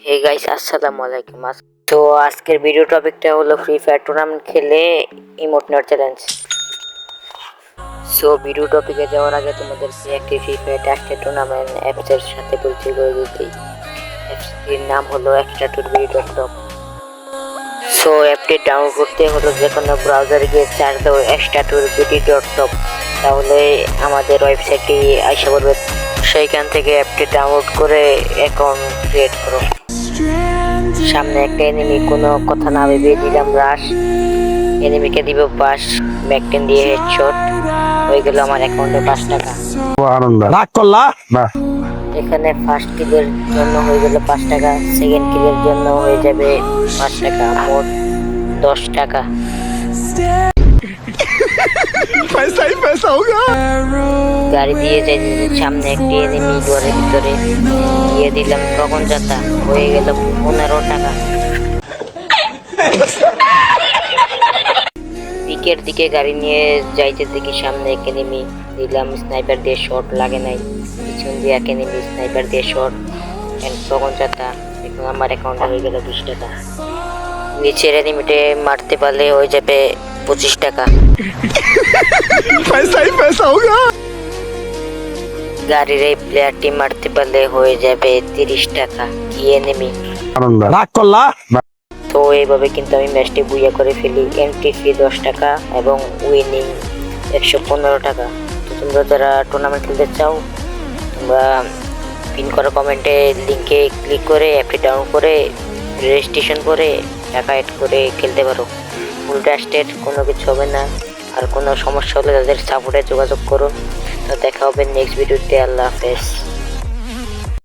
Hey guys, আসসালামু আলাইকুম। তো আজকের ভিডিও টপিকটা হলো ফ্রি ফায়ার টুর্নামেন্ট খেলে ইমোট নেওয়ার চ্যালেঞ্জ। সো ভিডিও টপিকে যাওয়ার আগে তোমাদেরকে একটি ফ্রি ফায়ার টাস্টের টুর্নামেন্ট অ্যাপসের সাথে পরিচয় করে দিতেই। অ্যাপসটির নাম হলো extra2bd.top। সো অ্যাপটি ডাউনলোড করতে হলো যে কোনো ব্রাউজারে গিয়ে সার্চ দাও extra2bd.top, তাহলে আমাদের ওয়েবসাইটটি আইসা পড়বে। সেইখান থেকে অ্যাপটি ডাউনলোড করে অ্যাকাউন্ট ক্রিয়েট করো। সামনে একটা এনিমি, কোনো কথা না ভেবে দিলাম রাশ। এনিমিকে দিব পাস, ম্যাকটেন দিয়ে হেডশট, হয়ে গেল আমার অ্যাকাউন্টে 5 টাকা। রাগ করলা না। এখানে ফার্স্ট কিলের জন্য হয়ে গেল 5 টাকা, সেকেন্ড কিলের জন্য হয়ে যাবে 5 টাকা, মোট 10 টাকা। গাড়ি দিয়ে যাই, সামনে একটি এনিমি ঘরের ভিতরে দিয়ে দিলাম তখন যাতা, হয়ে গেল 15 টাকা। পিকের দিকে গাড়ি নিয়ে যাইতে দেখি সামনে এক এনিমি, দিলাম স্নাইপার দিয়ে শট, লাগে নাই। পিছন দিয়ে এক এনিমি, স্নাইপার দিয়ে শট, তখন যাতা। এখন আমার অ্যাকাউন্টে হয়ে গেল 20 টাকা। নিচের এনিমিটে মারতে পারলে হয়ে যাবে 25 টাকা। গাড়ির এই প্লেয়ারটি মারতে পারলে হয়ে যাবে 30 টাকা। কি এনিমি! রাগ করলা। তো এইভাবে কিন্তু আমি ম্যাচটি বুইয়া করে ফেলি। এন্ট্রি ফি 10 টাকা এবং উইনিং 115 টাকা। তো তোমরা যারা টুর্নামেন্ট খেলতে চাও, তোমরা পিন করা কমেন্টে লিঙ্কে ক্লিক করে অ্যাপটি ডাউনলোড করে রেজিস্ট্রেশন করে টাকা অ্যাড করে খেলতে পারো। ফুল ট্রাস্টেড, কোনো কিছু হবে না। আর কোনো সমস্যা হলে তাদের সাপোর্টে যোগাযোগ করো। তো দেখা হবে নেক্সট ভিডিওতে। আল্লাহ হাফেজ।